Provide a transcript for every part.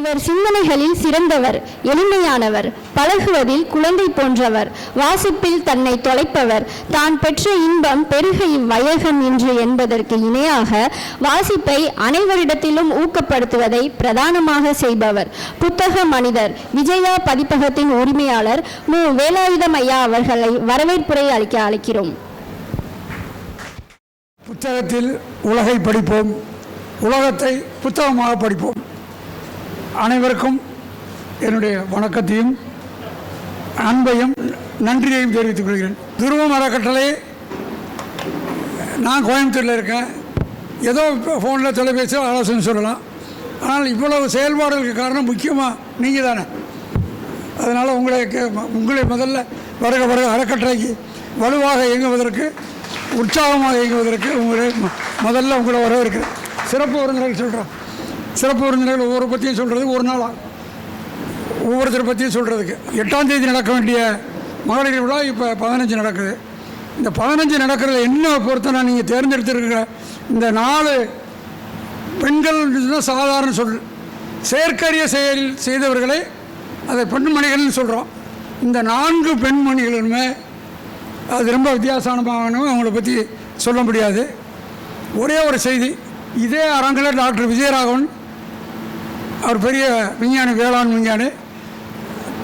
இவர் சிந்தனைகளில் சிறந்தவர், எளிமையானவர், பழகுவதில் குழந்தை போன்றவர், வாசிப்பில் தன்னை தொலைப்பவர், தான் பெற்ற இன்பம் பெருக இவ்வையகம் என்று என்பதற்கு இணையாக வாசிப்பை அனைவரிடத்திலும் ஊக்கப்படுத்துவதை பிரதானமாக செய்பவர். புத்தக மனிதர், விஜயா பதிப்பகத்தின் உரிமையாளர் மு. வேலாயுதம் ஐயா அவர்களை வரவேற்புரை அளிக்க அழைக்கிறோம். புத்தகத்தில் உலகை படிப்போம், உலகத்தை புத்தகமாக படிப்போம். அனைவருக்கும் என்னுடைய வணக்கத்தையும் அன்பையும் நன்றியையும் தெரிவித்துக் கொள்கிறேன். துருவம் அறக்கட்டளை, நான் கோயம்புத்தூரில் இருக்கேன். ஏதோ ஃபோனில் தொலைபேசியில் ஆலோசனை சொல்லலாம். ஆனால் இவ்வளவு செயல்பாடுகளுக்கு காரணம் முக்கியமாக நீங்கள் தானே. அதனால் உங்களை முதல்ல வருக அறக்கட்டளைக்கு வலுவாக இயங்குவதற்கு, உற்சாகமாக இயங்குவதற்கு உங்களை வரவேற்கிறேன். சிறப்பு விருந்தினர்கள் சொல்கிறோம். சிறப்பு விருந்தினர்கள் ஒவ்வொரு பற்றியும் சொல்கிறதுக்கு ஒரு நாளாக, ஒவ்வொருத்தரை பற்றியும் சொல்கிறதுக்கு 8ஆம் தேதி நடக்க வேண்டிய மகளிர் விழா இப்போ 15 நடக்குது. இந்த 15 நடக்கிறது என்ன பொறுத்தனா, நீங்கள் தேர்ந்தெடுத்திருக்கிற இந்த 4 பெண்கள் சாதாரண சொல், செயற்கரிய செயல் செய்தவர்களை அதை பெண்மணிகள்னு சொல்கிறோம். இந்த 4 பெண்மணிகளுமே அது ரொம்ப வித்தியாசமானவங்க. அவங்கள பற்றி சொல்ல முடியாது. ஒரே ஒரு செய்தி, இதே அரங்கில் டாக்டர் விஜயராகவன், அவர் பெரிய விஞ்ஞானி, வேளாண் விஞ்ஞானி,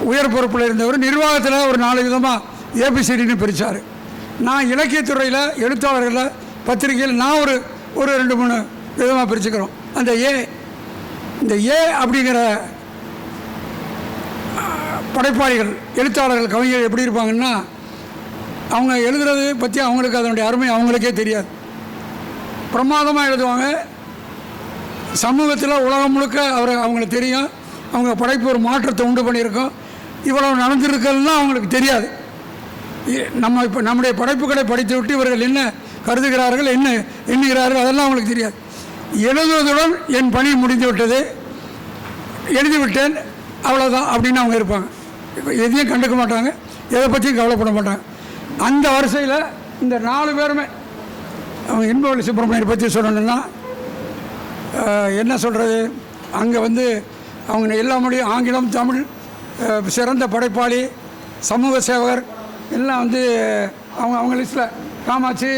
உயர் பொறுப்பில் இருந்தவர். நிர்வாகத்தில் ஒரு 4 விதமாக ஏபிசிடின்னு பிரித்தார். நான் இலக்கியத்துறையில், எழுத்தாளர்களில், பத்திரிகையில் நான் ஒரு 2-3 விதமாக பிரிச்சுக்கிறோம். இந்த ஏ அப்படிங்கிற படைப்பாளிகள், எழுத்தாளர்கள், கவிஞர்கள் எப்படி இருப்பாங்கன்னா, அவங்க எழுதுறது பற்றி அவங்களுக்கு அதனுடைய அருமை அவங்களுக்கே தெரியாது. பிரமாதமாக எழுதுவாங்க. சமூகத்தில் உலகம் முழுக்க அவங்களுக்கு தெரியும். அவங்க படைப்பு ஒரு மாற்றத்தை உண்டு பண்ணியிருக்கோம். இவ்வளவு நடந்திருக்கலாம் அவங்களுக்கு தெரியாது. இப்போ நம்முடைய படைப்புகளை படித்து விட்டு இவர்கள் என்ன கருதுகிறார்கள், என்ன எண்ணுகிறார்கள், அதெல்லாம் அவங்களுக்கு தெரியாது. எழுதுவதுடன் என் பணி முடிந்து விட்டது, எழுதிவிட்டேன், அவ்வளோதான் அப்படின்னு அவங்க இருப்பாங்க. எதையும் கண்டுக்க மாட்டாங்க, எதை பற்றியும் கவலைப்பட மாட்டாங்க. அந்த வரிசையில் இந்த 4 பேருமே, அவங்க இன்பவழி சுப்பிரமணியனை பற்றி சொல்லணுன்னா என்ன சொல்கிறது, அங்கே அவங்க எல்லா மொழியும், ஆங்கிலம், தமிழ், சிறந்த படைப்பாளி, சமூக சேவகர் எல்லாம் அவங்க லிஸ்ட்டில் காமாட்சி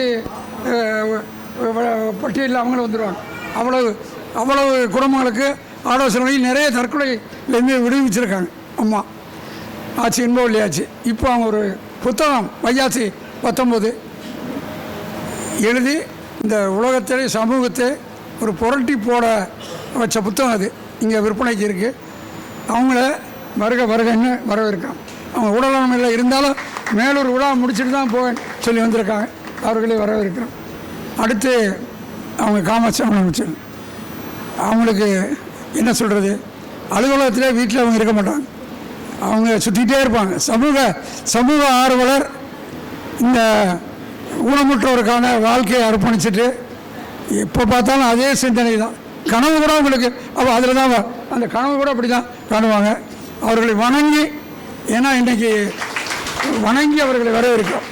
பட்டியலில் அவங்களும் வந்துடுவாங்க. அவ்வளவு குடும்பங்களுக்கு ஆலோசனை, நிறைய தற்கொலையிலேருந்து விடுவிச்சிருக்காங்க அம்மா ஆச்சு, இன்பவழி ஆச்சு. இப்போ அவங்க ஒரு புத்தகம் வையாசி 19 எழுதி இந்த உலகத்திலே சமூகத்தை ஒரு புரட்டி போட வச்ச புத்தகம் அது இங்கே விற்பனைக்கு இருக்குது. அவங்கள வருகன்னு வரவேற்கிறோம். அவங்க உடல்நலமில் இருந்தாலும் மேலூர் விழா முடிச்சுட்டு தான் போவேன் சொல்லி வந்திருக்காங்க. அவர்களே வரவேற்கிறோம். அடுத்து அவங்க காமாட்சி அமைச்சர், அவங்களுக்கு என்ன சொல்கிறது, அலுவலகத்திலே வீட்டில் அவங்க இருக்க மாட்டாங்க. அவங்க சுற்றிகிட்டே இருப்பாங்க. சமூக ஆர்வலர், இந்த ஊனமுற்றோருக்கான வாழ்க்கையை அர்ப்பணிச்சுட்டு எப்போ பார்த்தாலும் அதே சிந்தனை தான். கனவு கூட அவங்களுக்கு அதில் தான், அந்த கனவு கூட அப்படி தான் காணுவாங்க. அவர்களை வணங்கி, ஏன்னா இன்றைக்கி வணங்கி அவர்களை வரவேற்கிறோம்.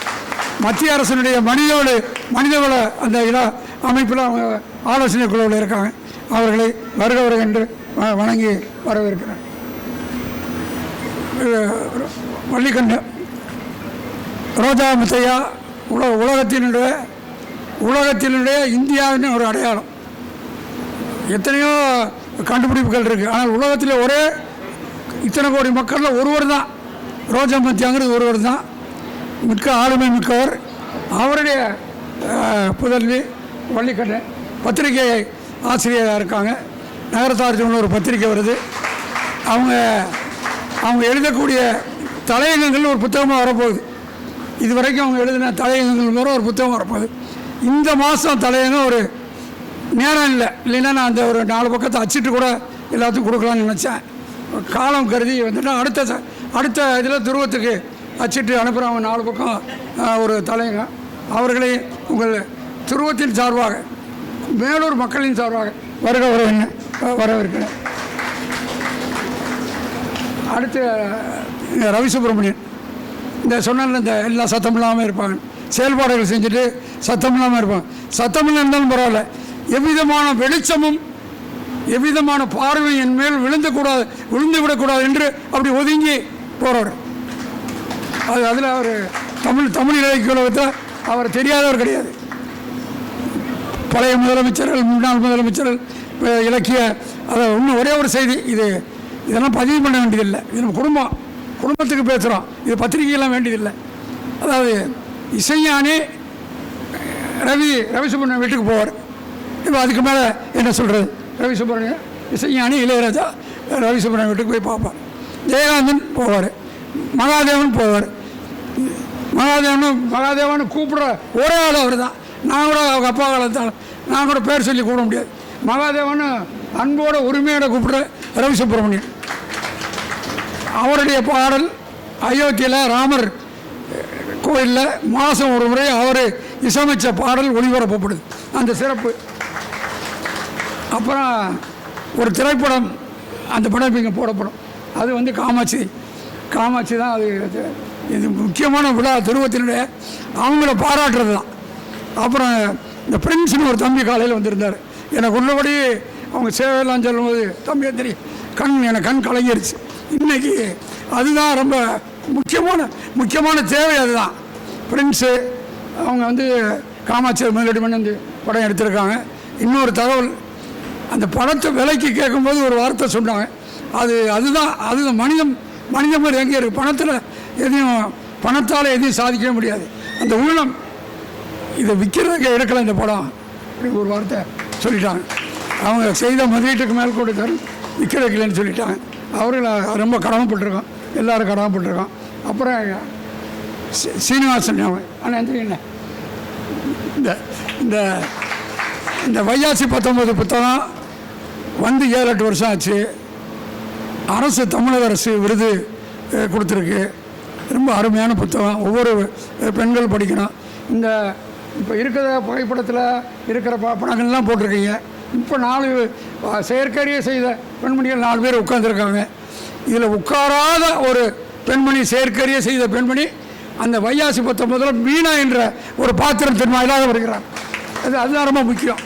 மத்திய அரசினுடைய மனிதவள அந்த அமைப்பில் அவங்க ஆலோசனை குழுவில் இருக்காங்க. அவர்களை வருக என்று வணங்கி வரவேற்கிறேன். வள்ளிக்கண்டன் ரோஜா முத்தையா, உலகத்தினுடைய இந்தியாவின் ஒரு அடையாளம். எத்தனையோ கண்டுபிடிப்புகள் இருக்குது, ஆனால் உலகத்தில் ஒரே இத்தனை கோடி மக்களில் ஒருவர் தான் ரோஜா முத்தையாங்கிறது, ஒருவர் தான் மிக்க ஆளுமை மிக்கவர். அவருடைய புதல்வி வள்ளிக்கண்ணன் பத்திரிகை ஆசிரியராக இருக்காங்க. நகரத்தார்ஜின்னு ஒரு பத்திரிகை வருது. அவங்க எழுதக்கூடிய தலையங்கங்கள் ஒரு புத்தகமாக வரப்போகுது. இது வரைக்கும் அவங்க எழுதின தலையங்கங்கள் வர ஒரு புத்தகம் வரப்போகுது. இந்த மாதம் தலையங்கம் ஒரு நேரம் இல்லைன்னா நான் அந்த ஒரு 4 பக்கத்தை அச்சிட்டு கூட எல்லாத்துக்கும் கொடுக்கலான்னு நினச்சேன். காலம் கருதி அடுத்த இதில் துருவத்துக்கு அச்சிட்டு அனுப்புகிறவங்க 4 பக்கம் ஒரு தலையங்கம். அவர்களை உங்கள் துருவத்தின் சார்பாக, மேலூர் மக்களின் சார்பாக வரவேற்கிறேன். அடுத்து ரவி சுப்பிரமணியன், இந்த சொன்ன இந்த எல்லா சத்தம் இல்லாமல் இருப்பாங்க, செயல்பாடுகள் செஞ்சுட்டு சத்தம் இல்லாமல் இருப்பாங்க. சத்தம் இருந்தாலும் பரவாயில்ல, எவ்விதமான வெளிச்சமும் எவ்விதமான பார்வை என் மேல் விழுந்து விடக்கூடாது என்று அப்படி ஒதுங்கி போகிறவர். அதில் அவர் தமிழ் இலக்கிய உலகத்தில் அவர் தெரியாதவர் கிடையாது. பழைய முதலமைச்சர்கள், முன்னாள் முதலமைச்சர்கள், இலக்கிய அதை இன்னும் ஒரே ஒரு செய்தி, இதெல்லாம் பதிவு பண்ண வேண்டியதில்லை. இது நம்ம குடும்பத்துக்கு பேசுகிறோம், இது பத்திரிகையெல்லாம் வேண்டியதில்லை. அதாவது இசைஞானி ரவி சுப்ரமணியம் வீட்டுக்கு போவார். இப்போ அதுக்கு மேலே என்ன சொல்கிறது? ரவி சுப்ரமணியம் இசைஞானி இளையராஜா ரவி சுப்ரமணியம் வீட்டுக்கு போய் பார்ப்பார். ஜெயகாந்தன் போவார், மகாதேவன் போவார். மகாதேவன் கூப்பிட்ற ஒரே ஆள் அவர் தான். நான் கூட அவங்க அப்பா காலத்தால் நான் கூட பேர் சொல்லி கூப்பிட முடியாது. மகாதேவன் அன்போட உரிமையோட கூப்பிட்ற ரவி சுப்ரமணியன். அவருடைய பாடல் அயோத்தியில் ராமர் கோயிலில் மாதம் ஒரு முறை அவர் இசையமைச்ச பாடல் ஒளிபரப்பப்படுது. அந்த சிறப்பு. அப்புறம் ஒரு திரைப்படம், அந்த படம் இப்போ இங்கே போடப்படும். அது வந்து காமாட்சி தான். அது இது முக்கியமான விழா திருவத்தினுடைய, அவங்கள பாராட்டுறது தான். அப்புறம் இந்த பிரின்ஸ்னு ஒரு தம்பி காலையில் வந்திருந்தார். எனக்கு உள்ளபடி அவங்க சேவையெல்லாம் சொல்லும்போது தம்பி தெரியும், எனக்கு கண் கலங்கிருச்சு. இன்றைக்கி அதுதான் ரொம்ப முக்கியமான தேவை. அதுதான் பிரின்ஸு அவங்க வந்து காமாட்சி முதலீடு பண்ணி வந்து படம் எடுத்திருக்காங்க. இன்னொரு தகவல், அந்த படத்தை விலைக்கு கேட்கும்போது ஒரு வார்த்தை சொன்னாங்க. அதுதான் மனித மாதிரி எங்கே இருக்குது? பணத்தால் எதையும் சாதிக்கவே முடியாது. அந்த உள்ளம், இதை விற்கிறதுக்கு எடுக்கலை இந்த படம் அப்படி ஒரு வார்த்தை சொல்லிட்டாங்க. அவங்க செய்த முதலீட்டுக்கு மேல் கொடுத்தாரு, விற்கிறதுக்கு இல்லைன்னு சொல்லிட்டாங்க. அவர்கள் ரொம்ப கடமைப்பட்டிருக்கோம், எல்லோரும் கடமைப்பட்டிருக்கோம். அப்புறம் சீனிவாசன் ஆனால் என்ன இந்த வையாசி 19 புத்தகம் வந்து 7-8 வருஷம் ஆச்சு. அரசு, தமிழக அரசு விருது கொடுத்துருக்கு. ரொம்ப அருமையான புத்தகம், ஒவ்வொரு பெண்கள் படிக்கணும். இப்போ இருக்கிற புகைப்படத்தில் இருக்கிற படங்கள்லாம் போட்டிருக்கீங்க. இப்போ 4 செயற்கரிய செய்த பெண்மணிகள் 4 பேர் உட்கார்ந்துருக்காங்க. இதில் உட்காராத ஒரு பெண்மணி, செயற்கரிய செய்த பெண்மணி அந்த வையாசி 19 மீனா என்ற ஒரு பாத்திரத்தின் வாயிலாக வருகிறார். அதுதான் ரொம்ப முக்கியம்.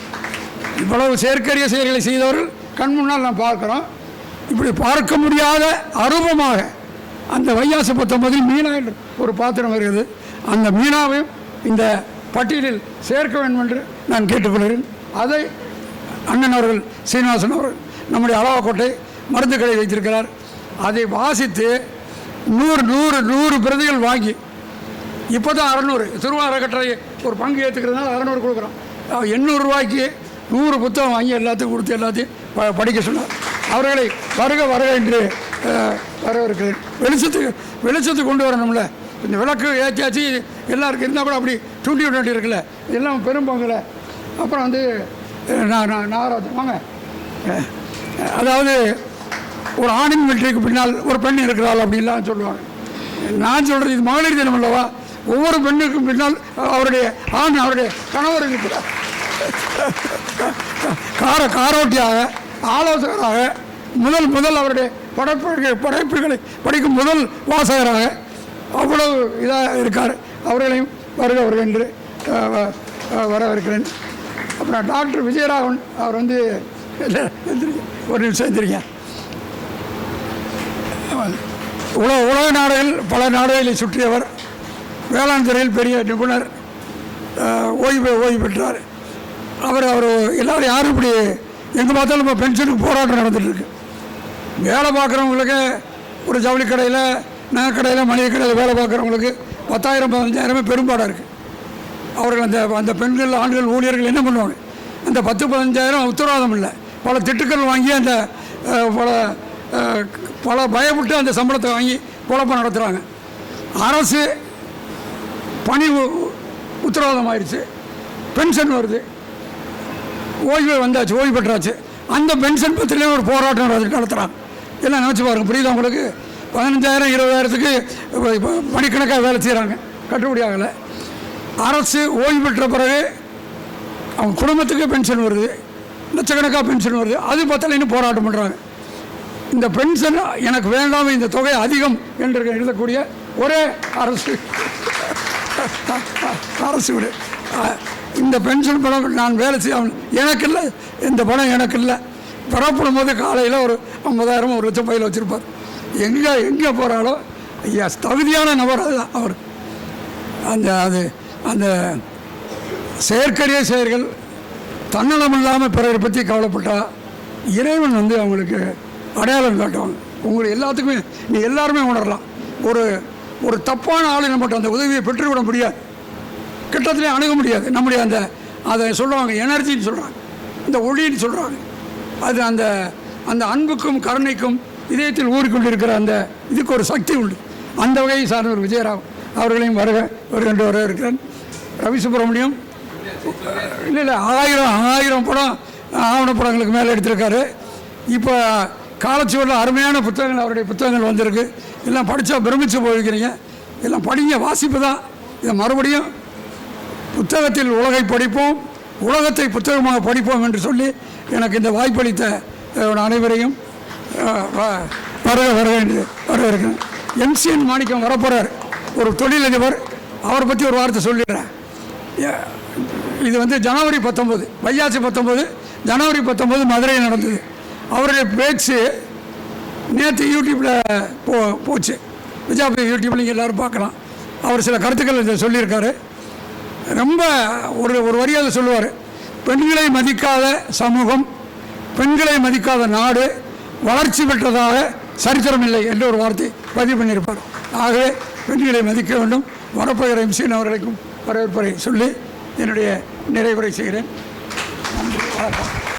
இவ்வளவு செயற்கரிய செயல்களை செய்தவர்கள் கண் முன்னால் நாம் பார்க்குறோம். இப்படி பார்க்க முடியாத அரூபமாக அந்த வையாசி 19 மீனா என்ற ஒரு பாத்திரம் வருகிறது. அந்த மீனாவையும் இந்த பட்டியலில் சேர்க்க வேண்டும் என்று நான் கேட்டுக்கொள்கிறேன். அதை அண்ணன் அவர்கள், சீனிவாசன் அவர்கள் நம்முடைய அளவாக்கோட்டை மருந்து கடை வைத்திருக்கிறார். அதை வாசித்து 100 பிரதிகள் வாங்கி இப்போ தான் 600 திருவாரூர் அறக்கட்டளை ஒரு பங்கு ஏற்றுக்கிறதுனால 600 கொடுக்குறோம். 800 ரூபாய்க்கு 100 புத்தகம் வாங்கி எல்லாத்துக்கும் கொடுத்து எல்லாத்தையும் படிக்க சொன்னார். அவர்களை வருக என்று வரவிருக்கிறேன். வெளிச்சத்துக்கு கொண்டு வரணும்ல. இந்த விளக்கு ஏற்றியாச்சு எல்லாருக்கும் இருந்தால் கூட அப்படி தூண்டி விட வேண்டி இருக்குல்ல, எல்லாம் பெரும்பங்கில். அப்புறம் வந்து நாகராஜ் வாங்க. அதாவது ஒரு ஆணின் வெற்றிக்கு பின்னால் ஒரு பெண் இருக்கிறாள் அப்படின்லாம் சொல்லுவாங்க. நான் சொல்கிறது இது மகளிர் தினம் அல்லவா? ஒவ்வொரு பெண்ணுக்கும் பின்னால் அவருடைய கணவர் இருக்கிறார். காரோட்டியாக, ஆலோசகராக, முதல் அவருடைய படைப்புகளை படிக்கும் முதல் வாசகராக அவ்வளவு இதாக இருக்கார். அவர்களையும் வருக என்று வரவிருக்கிறேன். அப்புறம் டாக்டர் விஜயராகவன் அவர் வந்து ஒரு நிமிஷம் எந்திரிங்க. உலக நாடுகள், பல நாடுகளை சுற்றியவர், வேளாண் துறையில் பெரிய நிபுணர், ஓய்வு பெற்றார். அவர் எல்லோரும் யாரும் இப்படி எங்கே பார்த்தாலும் இப்போ பென்ஷனுக்கு போராட்டம் நடந்துகிட்ருக்கு. வேலை பார்க்குறவங்களுக்கு ஒரு ஜவுளி கடையில், நகைக்கடையில், மளிகை கடையில் வேலை பார்க்குறவங்களுக்கு 10,000-15,000 பெரும்பாடாக இருக்குது. அவர்கள் அந்த பெண்கள், ஆண்கள், ஊழியர்கள் என்ன பண்ணுவாங்க? அந்த 10-15,000 உத்தரவாதம் இல்லை. பல திட்டுக்கள் வாங்கி அந்த பல பயப்பட்டு அந்த சம்பளத்தை வாங்கி குழப்பம் நடத்துகிறாங்க. அரசு பணி உத்தரவாதம் ஆயிடுச்சு, பென்ஷன் வருது, ஓய்வு பெற்றாச்சு. அந்த பென்ஷன் பற்றிலே ஒரு போராட்டம் நடத்துகிறாங்க. எல்லாம் நினச்சி பாருங்கள், புரியுது அவங்களுக்கு? 15,000-20,000க்கு மணிக்கணக்காக வேலை செய்கிறாங்க, கட்டுப்படி ஆகலை. அரசு ஓய்வு பெற்ற பிறகு அவங்க குடும்பத்துக்கு பென்ஷன் வருது, லட்சக்கணக்காக பென்ஷன் வருது, அது பத்தலைன்னு போராட்டம் பண்ணுறாங்க. இந்த பென்ஷன் எனக்கு வேண்டாம், இந்த தொகை அதிகம் என்று எழுதக்கூடிய ஒரே அரசு விடு. இந்த பென்ஷன் பணம் நான் வேலை செய்ய எனக்கு இல்லை, இந்த பணம் எனக்கு இல்லை, புறப்படும் போது காலையில் ஒரு 50,000 1 லட்சம் பையில் வச்சுருப்பார். எங்கே போகிறாலும் ஐயா தகுதியான நபர் அதுதான் அவர். அந்த செயற்கரிய செயல்கள் தன்னலம் இல்லாமல் பிறரை பற்றி கவலைப்பட்டால் இறைவன் அவங்களுக்கு அடையாளம் காட்டுவாங்க. உங்களுக்கு எல்லாத்துக்குமே நீ எல்லாருமே உணரலாம். ஒரு தப்பான ஆளை நம்மகிட்ட அந்த உதவியை பெற்றுவிட முடியாது, கிட்டத்திலே அணுக முடியாது. நம்முடைய அதை சொல்கிறாங்க எனர்ஜின்னு சொல்கிறாங்க, இந்த ஒளின்னு சொல்கிறாங்க. அது அந்த அன்புக்கும் கருணைக்கும் இதயத்தில் ஊறிக்கொண்டிருக்கிற இதுக்கு ஒரு சக்தி உண்டு. அந்த வகையை சார்ந்தவர் விஜயராவ் அவர்களையும் வர இருக்கிறேன். ரவி சுப்பிரமணியம் இல்லை 1000 படம் ஆவணப்படங்களுக்கு மேலே எடுத்திருக்காரு. இப்போ காலச்சுவரில் அருமையான புத்தகங்கள் அவருடைய புத்தகங்கள் வந்திருக்கு. எல்லாம் படித்தா பிரமிச்சு போயிருக்கிறீங்க. எல்லாம் படிங்க, வாசிப்பு தான். இதை மறுபடியும் புத்தகத்தில் உலகை படிப்போம், உலகத்தை புத்தகமாக படிப்போம் என்று சொல்லி எனக்கு இந்த வாய்ப்பளித்த அனைவரையும் வரவேற்கிறேன். MCN மாணிக்கம் வரப்போகிறார், ஒரு தொழிலதிபர். அவரை பற்றி ஒரு வார்த்தை சொல்லிடுறேன். இது ஜனவரி 19 வைகாசி 19 ஜனவரி 19 மதுரையில் நடந்தது. அவருடைய பேச்சு நேற்று யூடியூப்பில் போச்சு. விஜயாபதி யூடியூப்பில் நீங்கள் எல்லோரும் பார்க்கலாம். அவர் சில கருத்துக்கள் இதை சொல்லியிருக்காரு. ரொம்ப ஒரு வரியாக சொல்லுவார். பெண்களை மதிக்காத சமூகம், பெண்களை மதிக்காத நாடு வளர்ச்சி பெற்றதாக சரித்திரம் இல்லை என்று ஒரு வார்த்தை பதிவு பண்ணியிருப்பார். ஆகவே பெண்களை மதிக்க வேண்டும். வரப்போகிற MCN அவர்களுக்கும் வரவேற்பை சொல்லி என்னுடைய நிறைவுரை செய்கிறேன். நன்றி, வணக்கம்.